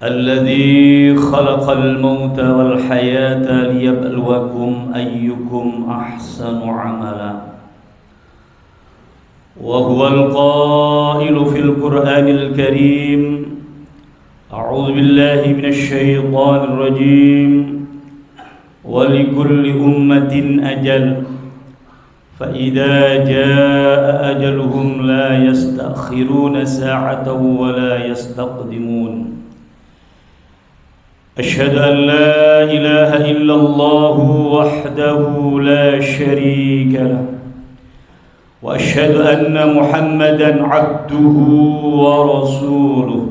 الذي خلق الموت والحياة ليبلوكم أيكم أحسن عملا وهو القائل في القرآن الكريم أعوذ بالله من الشيطان الرجيم ولكل أمة أجل فإذا جاء أجلهم لا يستأخرون ساعة ولا يستقدمون أشهد أن لا إله إلا الله وحده لا شريك له وأشهد أن محمدا عبده ورسوله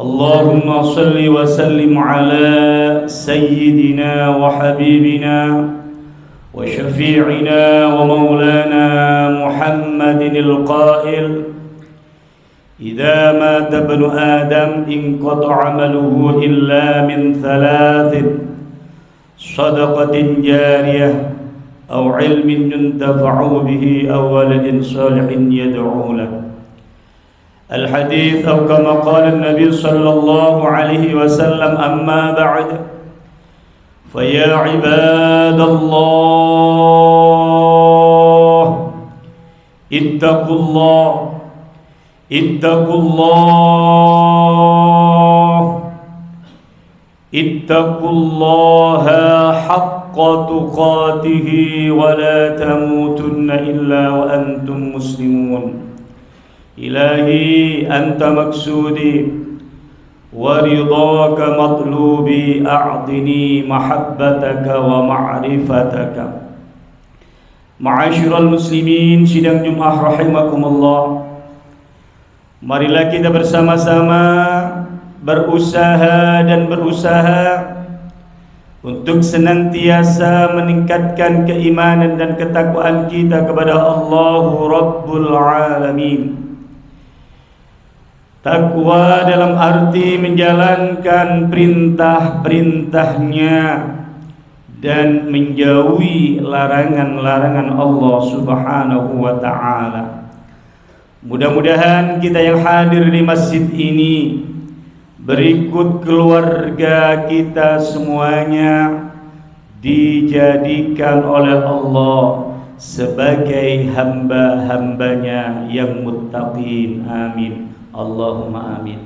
اللهم صل وسلم على سيدنا وحبيبنا وشفيعنا ومولانا محمد القائل إذا مات ابن آدم انقطع عمله إلا من ثلاث صدقة جارية أو علم ينتفع به أو ولد صالح يدعو له الحديث أو كما قال النبي صلى الله عليه وسلم أما بعد فيا عباد الله اتقوا الله اتقوا الله اتقوا الله حق تقاته ولا تموتن إلا وأنتم مسلمون إلهي أنت مقصودي ورضاك مطلوبي أعطني محبتك ومعرفتك. Ma'asyiral muslimin, sidang Jumat rahimakumullah. Marilah kita bersama-sama berusaha untuk senantiasa meningkatkan keimanan dan ketakwaan kita kepada Allah Rabbul Alamin. Takwa dalam arti menjalankan perintah-perintahnya dan menjauhi larangan-larangan Allah Subhanahu wa ta'ala. Mudah-mudahan kita yang hadir di masjid ini berikut keluarga kita semuanya dijadikan oleh Allah sebagai hamba-hambanya yang muttaqin. Amin. Allahumma amin.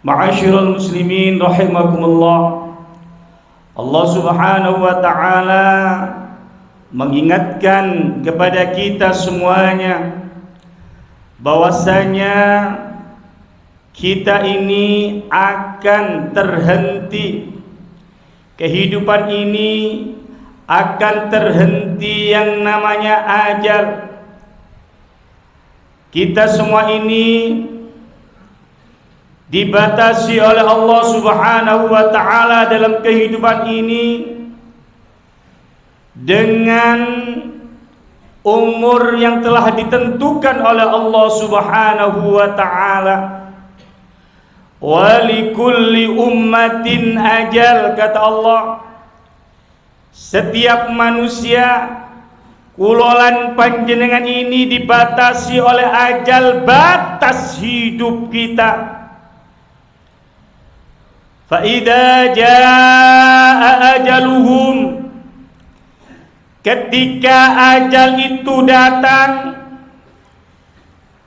Ma'asyiral muslimin rahimakumullah. Allah Subhanahu wa ta'ala mengingatkan kepada kita semuanya bahwasanya kita ini akan terhenti, kehidupan ini akan terhenti yang namanya ajal. Kita semua ini dibatasi oleh Allah Subhanahu wa ta'ala dalam kehidupan ini dengan umur yang telah ditentukan oleh Allah Subhanahu wa ta'ala. Wa likulli ummatin ajal, kata Allah. Setiap manusia kulolan panjenengan ini dibatasi oleh ajal, batas hidup kita. Fa idza jaa ajaluhum, ketika ajal itu datang,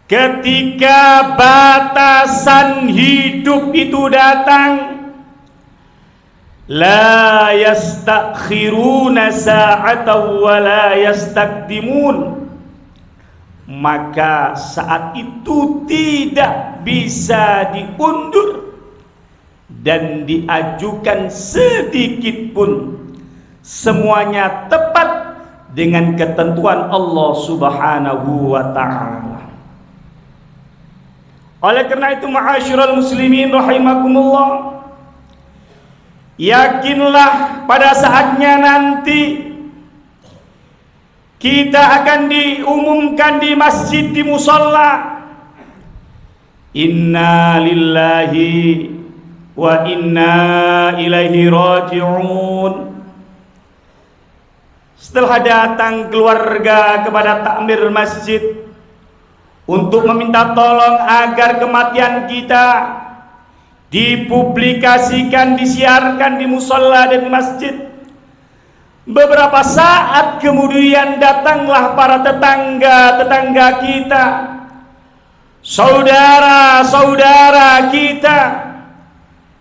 ketika batasan hidup itu datang, la yastakhiruna sa'atan wa la yastaqdimun, maka saat itu tidak bisa diundur dan diajukan sedikit pun. Semuanya tepat dengan ketentuan Allah Subhanahu wa ta'ala. Oleh karena itu, ma'asyiral muslimin rahimakumullah, yakinlah pada saatnya nanti kita akan diumumkan di masjid, di musalla, inna lillahi wa inna ilaihi raji'un. Setelah datang keluarga kepada takmir masjid untuk meminta tolong agar kematian kita dipublikasikan, disiarkan di musalla dan di masjid. Beberapa saat kemudian datanglah para tetangga-tetangga kita, saudara-saudara kita,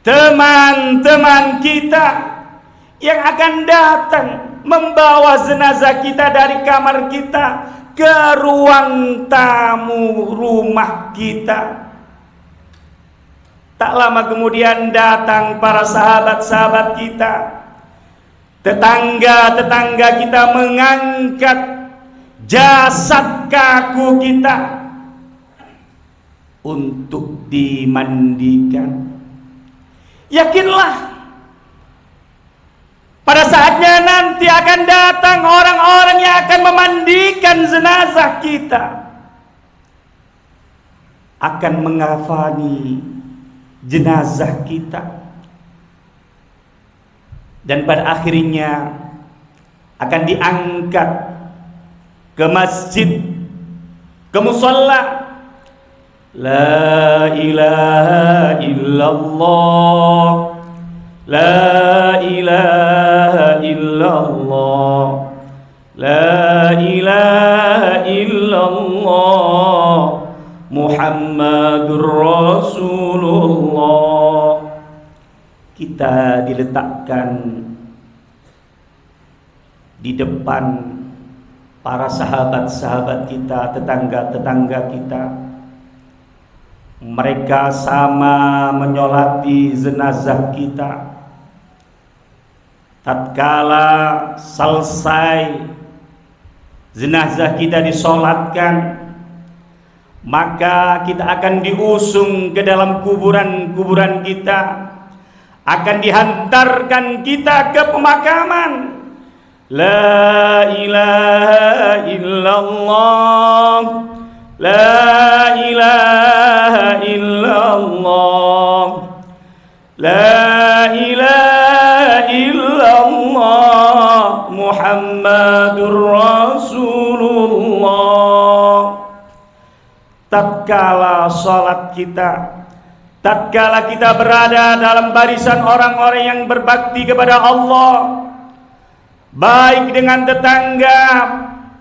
teman-teman kita yang akan datang membawa jenazah kita dari kamar kita ke ruang tamu rumah kita. Tak lama kemudian datang para sahabat-sahabat kita, tetangga-tetangga kita mengangkat jasad kaku kita untuk dimandikan. Yakinlah, pada saatnya nanti akan datang orang-orang yang akan memandikan jenazah kita, akan mengafani jenazah kita, dan pada akhirnya akan diangkat ke masjid, ke musalla. La ilaha illallah, la ilaha illallah, la ilaha illallah, Muhammadur Rasulullah. Kita diletakkan di depan para sahabat-sahabat kita, tetangga-tetangga kita. Mereka sama menyolati jenazah kita. Tatkala selesai jenazah kita disolatkan, maka kita akan diusung ke dalam kuburan-kuburan kita, akan dihantarkan kita ke pemakaman. La ilaha illallah, la ilaha illallah, la ilaha illallah, Muhammadur Rasulullah. Tatkala salat kita, tatkala kita berada dalam barisan orang-orang yang berbakti kepada Allah, baik dengan tetangga,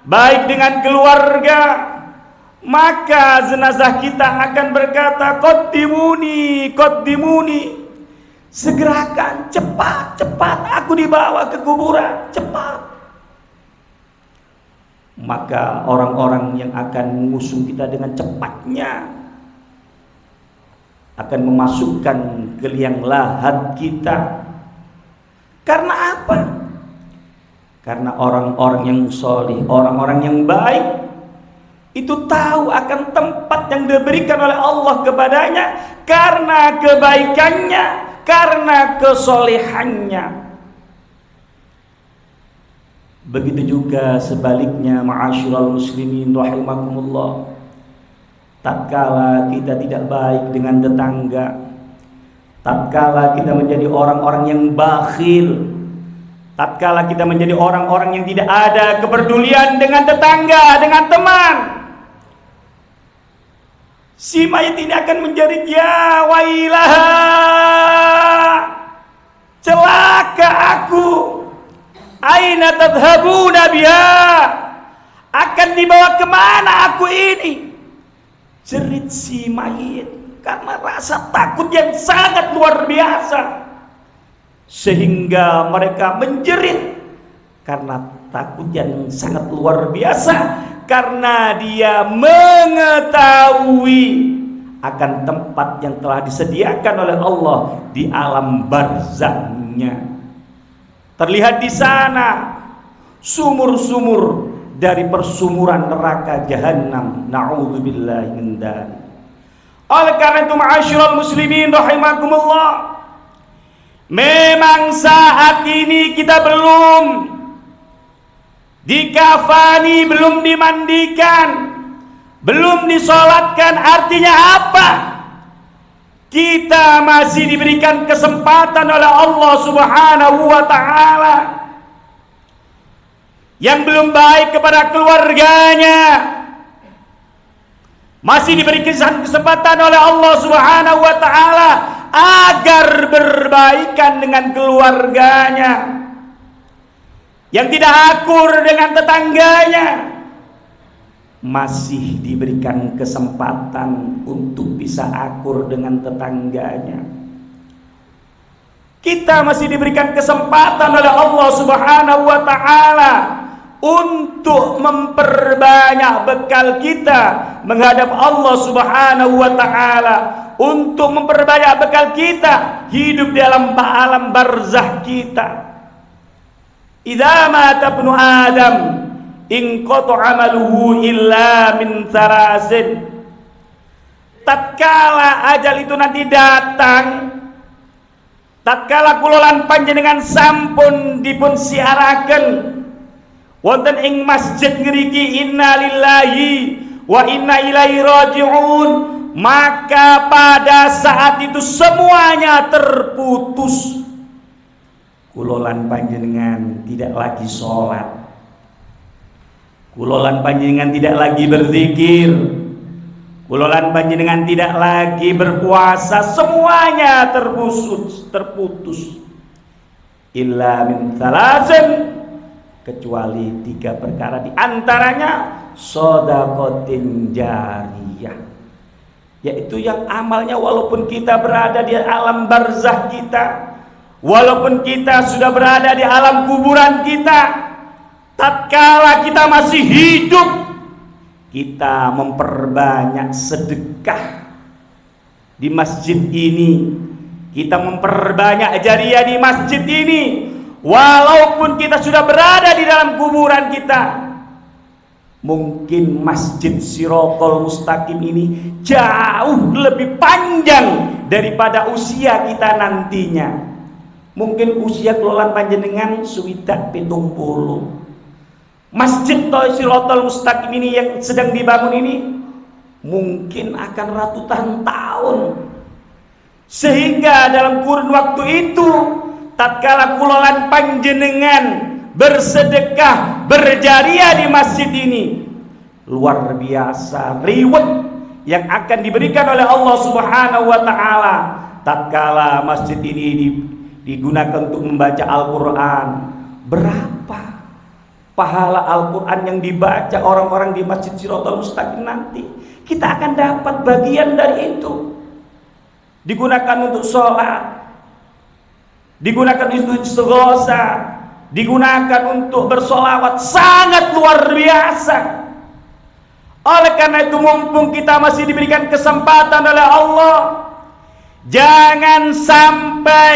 baik dengan keluarga, maka jenazah kita akan berkata, qaddimuni, qaddimuni, segerakan, cepat, cepat, aku dibawa ke kuburan, cepat. Maka orang-orang yang akan mengusung kita dengan cepatnya akan memasukkan ke liang lahat kita. Karena apa? Karena orang-orang yang solih, orang-orang yang baik itu tahu akan tempat yang diberikan oleh Allah kepadanya karena kebaikannya, karena kesolehannya. Begitu juga sebaliknya, ma'asyiral muslimin rahimakumullah. Tatkala kita tidak baik dengan tetangga, tatkala kita menjadi orang-orang yang bakhil, tatkala kita menjadi orang-orang yang tidak ada kepedulian dengan tetangga, dengan teman, si mayit ini akan menjerit, ya wailaha, celaka aku, aina tadhhabuna biha, akan dibawa kemana aku ini? Jerit si mayit karena rasa takut yang sangat luar biasa, sehingga mereka menjerit karena takut yang sangat luar biasa, karena dia mengetahui akan tempat yang telah disediakan oleh Allah di alam barzakhnya. Terlihat di sana sumur-sumur dari persumuran neraka jahanam. Na'udzubillahi min dzalik. Oleh karena itu, ma'asyiral muslimin rahimakumullah, memang saat ini kita belum dikafani, belum dimandikan, belum disolatkan. Artinya apa? Kita masih diberikan kesempatan oleh Allah Subhanahu wa ta'ala. Yang belum baik kepada keluarganya masih diberikan kesempatan oleh Allah Subhanahu wa ta'ala agar berbaikan dengan keluarganya, yang tidak akur dengan tetangganya, masih diberikan kesempatan untuk bisa akur dengan tetangganya. Kita masih diberikan kesempatan oleh Allah Subhanahu wa taala untuk memperbanyak bekal kita menghadap Allah Subhanahu wa taala, untuk memperbanyak bekal kita hidup di alam barzah kita. Idza mata ibnu Adam inqata 'amaluhu illa min thalasin. Tatkala ajal itu nanti datang, tatkala kulolan panjenengan sampun dipun siaraken wonten ing masjid ngriki inna lillahi wa inna ilaihi raji'un, maka pada saat itu semuanya terputus. Kulolan panjenengan tidak lagi sholat, kulolan panjenengan tidak lagi berzikir, kulolan panjenengan tidak lagi berpuasa, semuanya terputus. Illa min thalasin, kecuali 3 perkara, di antaranya shadaqatin jariyah, yaitu yang amalnya walaupun kita berada di alam barzah kita, walaupun kita sudah berada di alam kuburan kita, tatkala kita masih hidup, kita memperbanyak sedekah di masjid ini, kita memperbanyak jariyah di masjid ini, walaupun kita sudah berada di dalam kuburan kita. Mungkin masjid Shiratal Mustaqim ini jauh lebih panjang daripada usia kita nantinya. Mungkin usia kelolaan panjenengan swidak 70. Masjid Shiratal Mustaqim ini yang sedang dibangun ini mungkin akan ratusan tahun. Sehingga dalam kurun waktu itu, tatkala kulolan panjenengan bersedekah, berjariah di masjid ini, luar biasa reward yang akan diberikan oleh Allah Subhanahu wa taala tatkala masjid ini digunakan untuk membaca Al-Quran. Berapa pahala Al-Quran yang dibaca orang-orang di masjid Shiratal Mustaqim nanti? Kita akan dapat bagian dari itu. Digunakan untuk sholat, digunakan untuk istighosa, digunakan untuk bersolawat, sangat luar biasa. Oleh karena itu, mumpung kita masih diberikan kesempatan oleh Allah, jangan sampai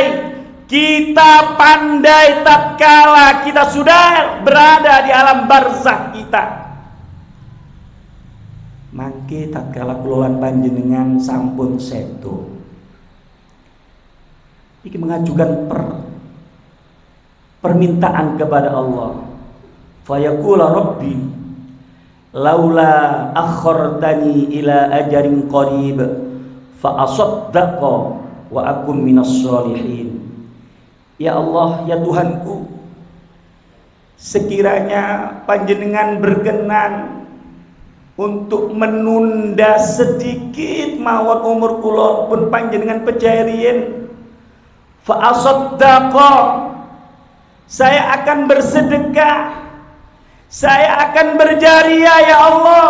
kita pandai tatkala kita sudah berada di alam barzah kita. Mangke tatkala keluhan panjenengan sampun sedo, iki mengajukan permintaan kepada Allah. Fayaqula rabbi laula akhartani ila ajarin qarib fa asaddaqa wa akun minas sholihin. Ya Allah, ya Tuhanku, sekiranya panjenengan berkenan untuk menunda sedikit mawon umur kula pun panjenengan pejairien, fa asaddaqa, saya akan bersedekah, saya akan berjariah ya Allah,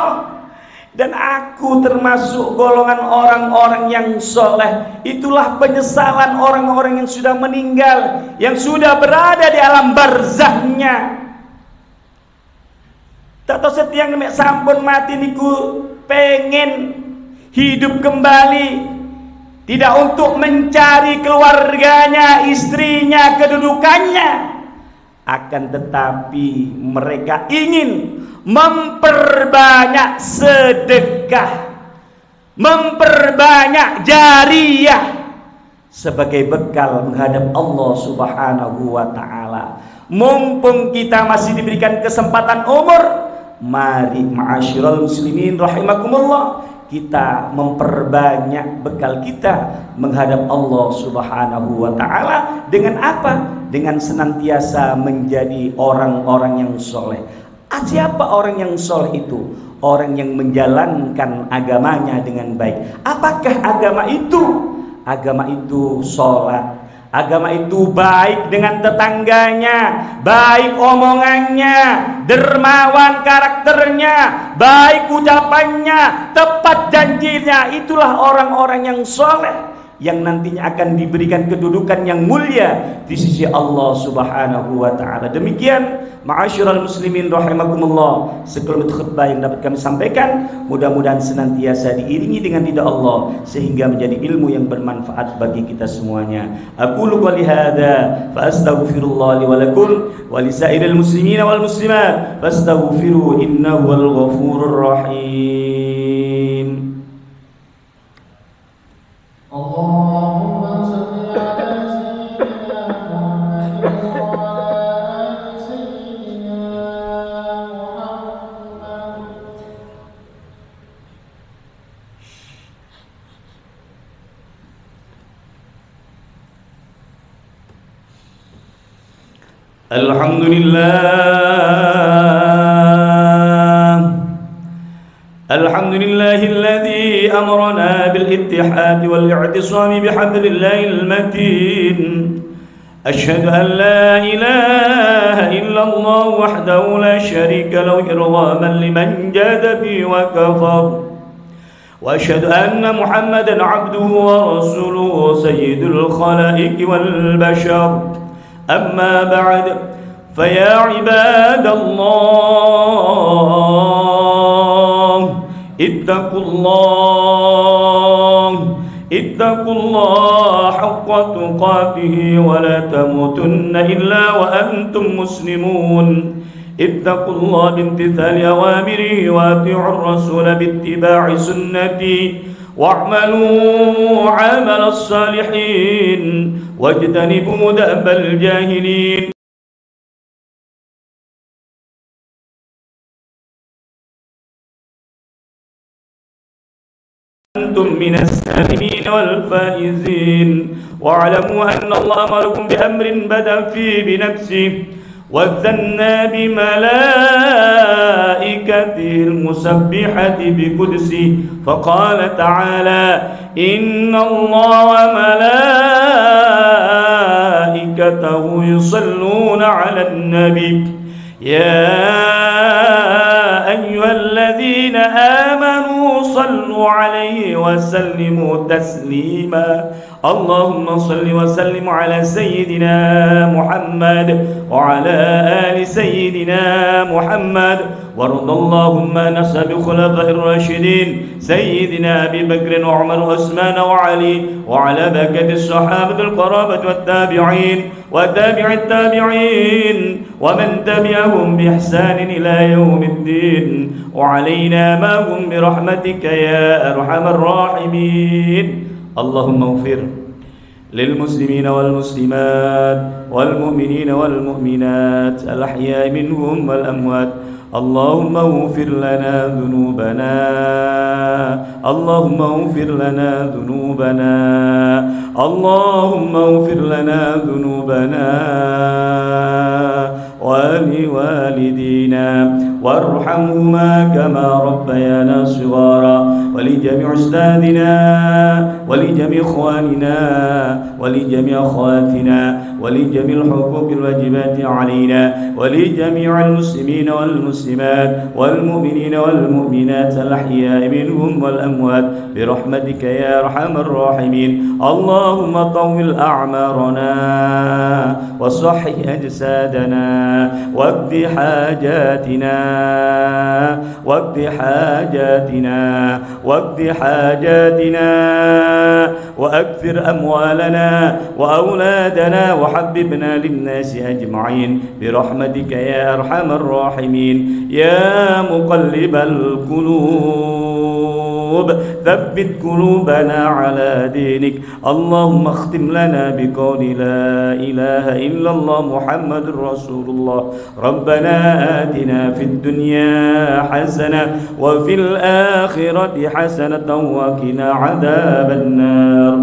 dan aku termasuk golongan orang-orang yang soleh. Itulah penyesalan orang-orang yang sudah meninggal, yang sudah berada di alam barzahnya. Tato setiang nek sampun mati niku pengen hidup kembali, tidak untuk mencari keluarganya, istrinya, kedudukannya, akan tetapi mereka ingin memperbanyak sedekah, memperbanyak jariyah sebagai bekal menghadap Allah Subhanahu wa taala. Mumpung kita masih diberikan kesempatan umur, mari ma'asyiral muslimin rahimakumullah, kita memperbanyak bekal kita menghadap Allah Subhanahu wa taala. Dengan apa? Dengan senantiasa menjadi orang-orang yang soleh. Siapa orang yang soleh itu? Orang yang menjalankan agamanya dengan baik. Apakah agama itu? agama itu sholat, agama itu baik dengan tetangganya, baik omongannya, dermawan karakternya, baik ucapannya, tepat janjinya. Itulah orang-orang yang soleh, yang nantinya akan diberikan kedudukan yang mulia di sisi Allah Subhanahu wa taala. Demikian ma'asyiral muslimin rahimakumullah, sekelumit khutbah yang dapat kami sampaikan, mudah-mudahan senantiasa diiringi dengan ridha Allah sehingga menjadi ilmu yang bermanfaat bagi kita semuanya. Aqulu qouli hadza fa astaghfirullah li wa lakum wa lisairil muslimina wal muslimat fastaghfiru innahu wal ghafurur rahim. Allahumma salli ala sayyidina Muhammad wa ala sayyidina Muhammad. الحمد لله الذي أمرنا بالاتحاد والاعتصام بحبل الله المتين. أشهد أن لا إله إلا الله وحده لا شريك له إرغاما لمن جاد به وكفر، وأشهد أن محمدا عبده ورسوله سيد الخلائق والبشر. أما بعد، فيا عباد الله اتقوا الله حق تقاته ولا تموتن إلا وأنتم مسلمون. اتقوا الله بامتثال أوامره وأطيعوا الرسول باتباع سنته واعملوا عمل الصالحين واجتنبوا دأب الجاهلين. أنتم من السالمين والفائزين. واعلموا أن الله أمركم بأمر بدأ فيه بنفسه وثنى بملائكته المسبحة بقدسه، فقال تعالى: إن الله وملائكته يصلون على النبي يا أيها الذين آمنوا صلوا عليه وسلموا تسليما. اللهم صل وسلم على سيدنا محمد وعلى آل سيدنا محمد، وارض اللهم عن أصحاب الخلفاء الراشدين سيدنا أبي بكر وعمر وعثمان وعلي، وعلى بقية الصحابة القرابة والتابعين وتابع التابعين ومن تبعهم بإحسان إلى يوم الدين، وعلينا معهم برحمتك يا أرحم الراحمين. اللهم اغفر للمسلمين والمسلمات والمؤمنين والمؤمنات الأحياء منهم والأموات. اللهم اغفر لنا ذنوبنا، اللهم اغفر لنا ذنوبنا، اللهم اغفر لنا ذنوبنا ولوالدينا وارحمهما كما ربيانا صغارا، ولجميع أستاذنا ولجميع إخواننا ولجميع أخواتنا ولجميع الحقوق الواجبات علينا ولجميع المسلمين والمسلمات والمؤمنين والمؤمنات الأحياء منهم والأموات برحمتك يا أرحم الراحمين. اللهم طول أعمارنا وصحح أجسادنا واقض حاجاتنا واقض حاجاتنا واقض حاجاتنا وأكثر أموالنا وأولادنا وحببنا للناس أجمعين برحمتك يا أرحم الراحمين. يا مقلب القلوب ثبت قلوبنا على دينك. اللهم اختم لنا بقول لا إله إلا الله محمد رسول الله. ربنا آتنا في الدنيا حسنة وفي الآخرة حسنة وقنا عذاب النار.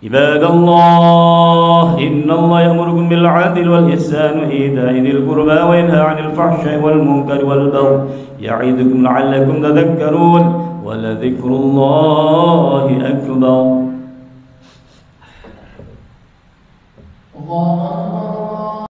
عباد الله، إن الله يأمركم بالعدل والإحسان وإيتاء ذي القربى وينهى عن الفحشاء والمنكر والبغي يعظكم لعلكم تذكرون، ولذكر الله أكبر. الله أكبر